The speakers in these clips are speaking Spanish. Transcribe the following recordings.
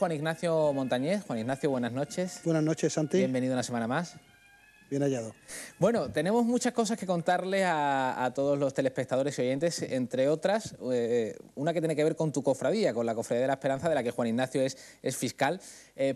Juan Ignacio Montañés. Juan Ignacio, buenas noches. Buenas noches, Santi. Bienvenido una semana más. Bien hallado. Bueno, tenemos muchas cosas que contarles a todos los telespectadores y oyentes, entre otras, una que tiene que ver con tu cofradía, con la Cofradía de la Esperanza, de la que Juan Ignacio es fiscal,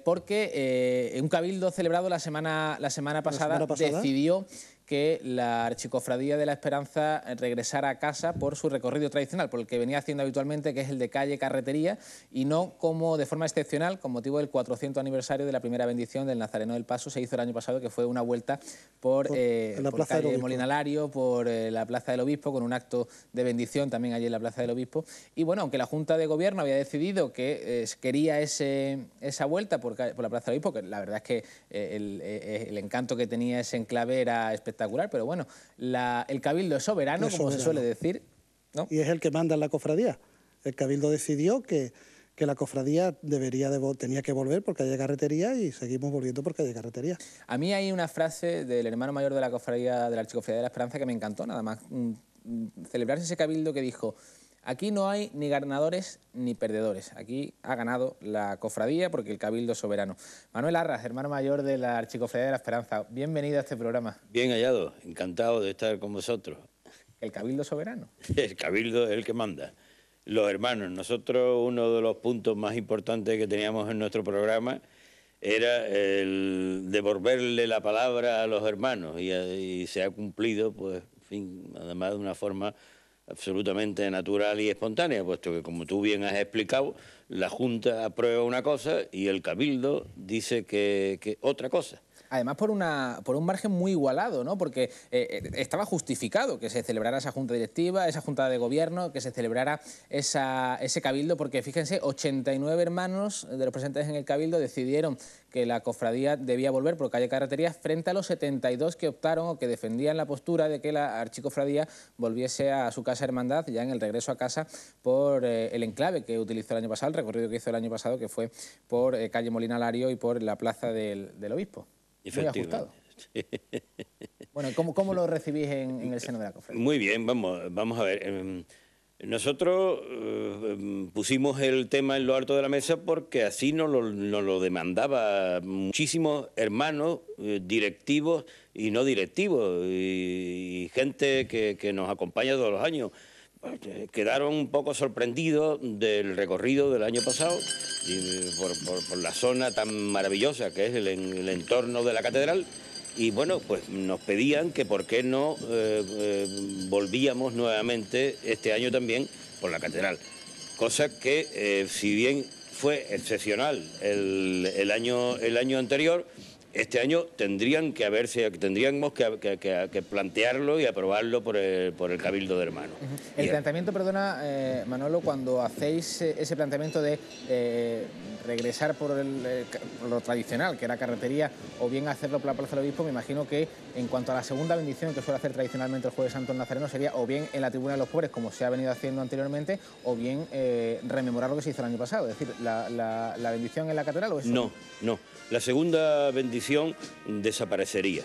porque un cabildo celebrado la semana pasada decidió que la Archicofradía de la Esperanza regresara a casa por su recorrido tradicional, por el que venía haciendo habitualmente, que es el de calle-carretería, y no como de forma excepcional, con motivo del 400 aniversario de la primera bendición del Nazareno del Paso. Se hizo el año pasado, que fue una vuelta por calle Molina Lario, por la Plaza del Obispo, con un acto de bendición también allí en la Plaza del Obispo. Y bueno, aunque la Junta de Gobierno había decidido que quería esa vuelta por la Plaza del Obispo, que la verdad es que el encanto que tenía ese enclave era espectacular, pero bueno, el cabildo es soberano, como se suele decir, ¿no? Y es el que manda en la cofradía. El cabildo decidió que la cofradía tenía que volver por calle Carretería, y seguimos volviendo por calle Carretería. A mí hay una frase del hermano mayor de la cofradía, de la Archicofradía de la Esperanza, que me encantó, nada más celebrarse ese cabildo, que dijo: aquí no hay ni ganadores ni perdedores, aquí ha ganado la cofradía porque el cabildo es soberano. Manuel Arras, hermano mayor de la Archicofradía de la Esperanza, bienvenido a este programa. Bien hallado, encantado de estar con vosotros. ¿El cabildo soberano? El cabildo es el que manda. Los hermanos, nosotros uno de los puntos más importantes que teníamos en nuestro programa era el devolverle la palabra a los hermanos, y se ha cumplido, pues, en fin, además de una forma absolutamente natural y espontánea, puesto que, como tú bien has explicado, la Junta aprueba una cosa y el Cabildo dice que otra cosa. Además por un margen muy igualado, ¿no? Porque estaba justificado que se celebrara esa junta directiva, esa junta de gobierno, que se celebrara ese cabildo, porque fíjense, 89 hermanos de los presentes en el cabildo decidieron que la cofradía debía volver por calle Carretería, frente a los 72 que optaron o que defendían la postura de que la archicofradía volviese a su casa hermandad ya en el regreso a casa por el enclave que utilizó el año pasado, el recorrido que hizo el año pasado, que fue por calle Molina Lario y por la Plaza del Obispo. Muy ajustado. Bueno, ¿cómo lo recibís en el seno de la cofradía? Muy bien, vamos a ver. Nosotros pusimos el tema en lo alto de la mesa porque así nos lo demandaba muchísimos hermanos, directivos y no directivos, y gente que nos acompaña todos los años. Quedaron un poco sorprendidos del recorrido del año pasado, por la zona tan maravillosa que es el entorno de la catedral, y bueno, pues nos pedían que por qué no volvíamos nuevamente este año también por la catedral, cosa que si bien fue excepcional el año anterior, este año tendríamos que plantearlo y aprobarlo por el Cabildo de Hermanos. El planteamiento, perdona, Manolo, cuando hacéis ese planteamiento de regresar por lo tradicional, que era carretería, o bien hacerlo por la Plaza del Obispo, me imagino que en cuanto a la segunda bendición que suele hacer tradicionalmente el Jueves Santo Nazareno, sería o bien en la Tribuna de los Pobres, como se ha venido haciendo anteriormente, o bien rememorar lo que se hizo el año pasado, es decir, la bendición en la catedral, ¿o eso? No. La segunda bendición desaparecería.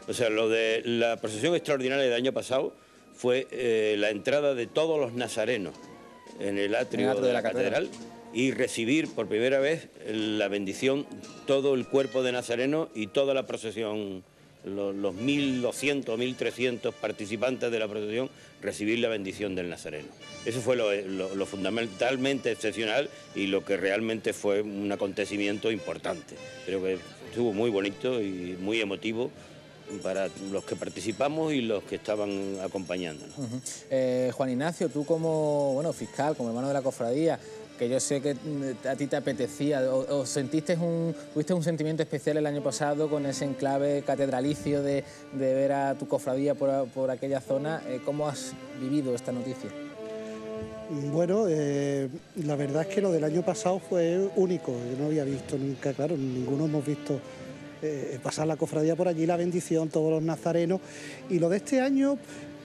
O sea, lo de la procesión extraordinaria del año pasado fue la entrada de todos los nazarenos en el atrio de la catedral y recibir por primera vez la bendición, todo el cuerpo de nazarenos y toda la procesión, los 1.200 o 1.300 participantes de la procesión, recibir la bendición del nazareno. Eso fue lo fundamentalmente excepcional y lo que realmente fue un acontecimiento importante. Creo que estuvo muy bonito y muy emotivo para los que participamos y los que estaban acompañándonos. Juan Ignacio, tú como fiscal, como hermano de la cofradía, que yo sé que a ti te apetecía, o tuviste un sentimiento especial el año pasado con ese enclave catedralicio de ver a tu cofradía por aquella zona. ¿Cómo has vivido esta noticia? Bueno, la verdad es que lo del año pasado fue único. Yo no había visto nunca, claro, ninguno hemos visto pasar la cofradía por allí, la bendición, todos los nazarenos. Y lo de este año,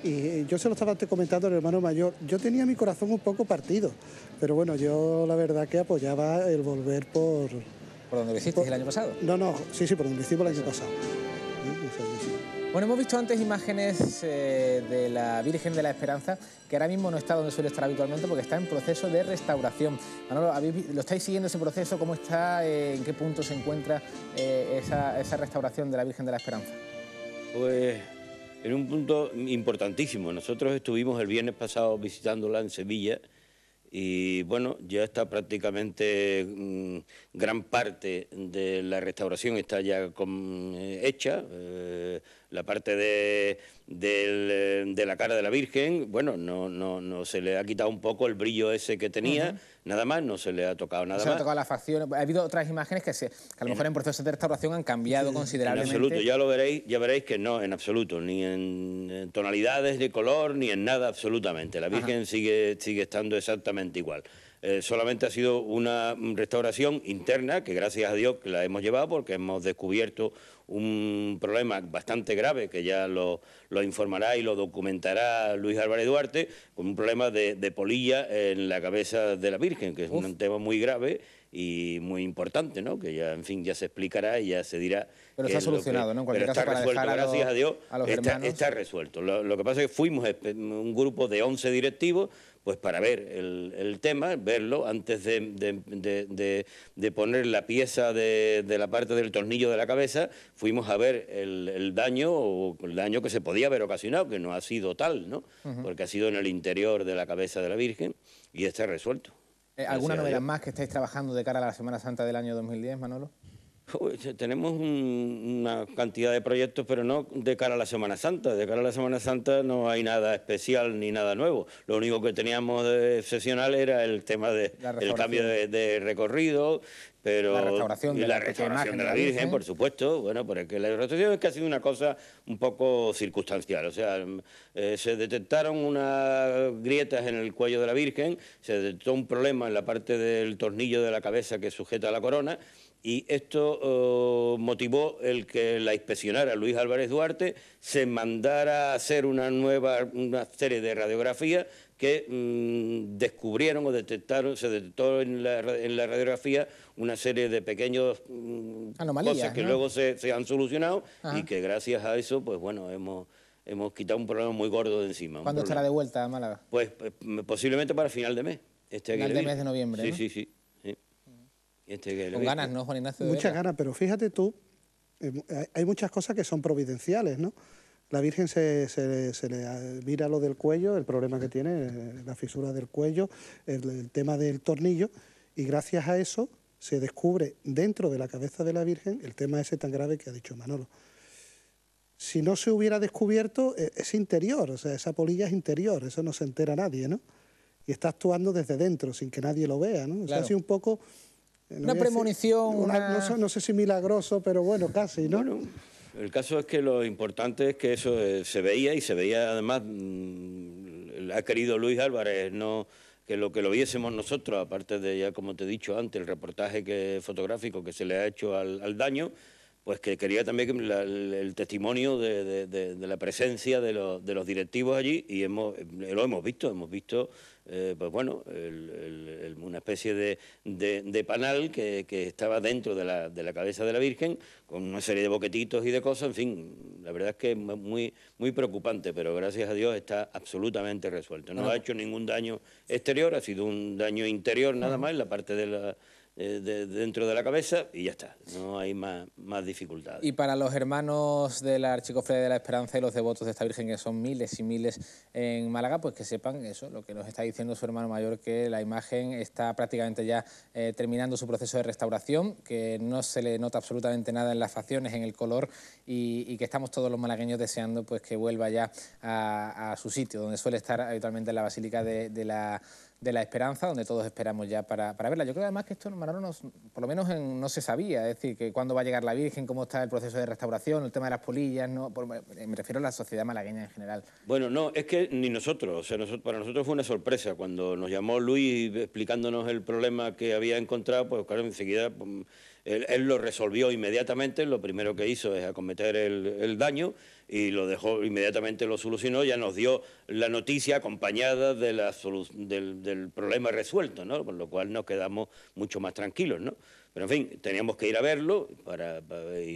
y yo se lo estaba antes comentando al hermano mayor, yo tenía mi corazón un poco partido, pero bueno, yo la verdad que apoyaba el volver por... ¿Por donde lo hiciste el año pasado? No, sí, por donde lo hicimos el año pasado. ¿eh? O sea que sí. Bueno, hemos visto antes imágenes de la Virgen de la Esperanza, que ahora mismo no está donde suele estar habitualmente porque está en proceso de restauración. Manolo, ¿lo estáis siguiendo ese proceso? ¿Cómo está? ¿En qué punto se encuentra esa restauración de la Virgen de la Esperanza? Pues en un punto importantísimo. Nosotros estuvimos el viernes pasado visitándola en Sevilla y bueno, ya está prácticamente gran parte de la restauración está ya hecha. La parte de la cara de la Virgen, bueno, no se le ha quitado un poco el brillo ese que tenía, nada más, no se le ha tocado nada más. Se le ha tocado la facción. Ha habido otras imágenes que a lo mejor en proceso de restauración han cambiado considerablemente. En absoluto, ya veréis que no, en absoluto, ni en tonalidades de color, ni en nada absolutamente. La Virgen sigue estando exactamente igual. Solamente ha sido una restauración interna, que gracias a Dios que la hemos llevado porque hemos descubierto un problema bastante grave, que ya lo informará y lo documentará Luis Álvarez Duarte, con un problema de polilla en la cabeza de la Virgen, que es un tema muy grave y muy importante, ¿no? Que ya, en fin, ya se explicará y ya se dirá. Pero está solucionado, ¿no? En cualquier pero caso, está resuelto, gracias a Dios, hermanos. está resuelto. Lo que pasa es que fuimos un grupo de 11 directivos, pues para ver el tema, verlo, antes de poner la pieza de la parte del tornillo de la cabeza, fuimos a ver el daño que se podía haber ocasionado, que no ha sido tal, ¿no? Porque ha sido en el interior de la cabeza de la Virgen y está resuelto. ¿Alguna novedad más que estáis trabajando de cara a la Semana Santa del año 2010, Manolo? Tenemos una cantidad de proyectos, pero no de cara a la Semana Santa. De cara a la Semana Santa no hay nada especial ni nada nuevo. Lo único que teníamos de excepcional era el tema del cambio de recorrido, pero la restauración de la Virgen, por supuesto. Bueno, porque la restauración es que ha sido una cosa un poco circunstancial. O sea, se detectaron unas grietas en el cuello de la Virgen, se detectó un problema en la parte del tornillo de la cabeza que sujeta la corona, y esto motivó el que la inspeccionara Luis Álvarez Duarte, se mandara a hacer una serie de radiografías que descubrieron o se detectó en la radiografía una serie de pequeños cosas que luego se han solucionado. Y que gracias a eso, pues bueno, hemos quitado un problema muy gordo de encima. ¿Cuándo estará de vuelta a Málaga? Pues posiblemente para final de mes. Final de mes de noviembre, ¿no? Sí. Con ganas, ¿no, Juan Ignacio? Muchas ganas, pero fíjate tú, hay muchas cosas que son providenciales, ¿no? La Virgen se le mira lo del cuello, el problema que tiene, la fisura del cuello, el tema del tornillo, y gracias a eso se descubre dentro de la cabeza de la Virgen el tema ese tan grave que ha dicho Manolo. Si no se hubiera descubierto, es interior, o sea, esa polilla es interior, eso no se entera nadie, ¿no? Y está actuando desde dentro, sin que nadie lo vea, ¿no? O sea, así un poco... Una premonición, no sé si milagroso, pero bueno, casi, ¿no? Bueno, el caso es que lo importante es que eso se veía, y se veía además, ha querido Luis Álvarez, no que lo viésemos nosotros, aparte de, ya como te he dicho antes, el reportaje fotográfico que se le ha hecho al daño, pues que quería también el testimonio de la presencia de los directivos allí, y lo hemos visto, pues bueno, una especie de panal que estaba dentro de la cabeza de la Virgen, con una serie de boquetitos y de cosas, en fin, la verdad es que es muy, muy preocupante, pero gracias a Dios está absolutamente resuelto. No ha hecho ningún daño exterior, ha sido un daño interior nada más en la parte dentro de la cabeza, y ya está, no hay más dificultades. Y para los hermanos de la Archicofradía de la Esperanza y los devotos de esta Virgen, que son miles y miles en Málaga, pues que sepan eso, lo que nos está diciendo su hermano mayor, que la imagen está prácticamente ya terminando su proceso de restauración, que no se le nota absolutamente nada en las facciones, en el color, y que estamos todos los malagueños deseando pues que vuelva ya a su sitio, donde suele estar habitualmente en la Basílica de la Esperanza, donde todos esperamos ya para verla. Yo creo además que esto, Manolo, por lo menos no se sabía, es decir, que cuándo va a llegar la Virgen, cómo está el proceso de restauración, el tema de las polillas, me refiero a la sociedad malagueña en general. Bueno, no, es que ni nosotros, o sea, para nosotros fue una sorpresa. Cuando nos llamó Luis explicándonos el problema que había encontrado, pues claro, enseguida él lo resolvió inmediatamente. Lo primero que hizo es acometer el daño y lo dejó, inmediatamente lo solucionó, ya nos dio la noticia acompañada del problema resuelto, ¿no? Con lo cual nos quedamos mucho más tranquilos, ¿no? Pero en fin, teníamos que ir a verlo y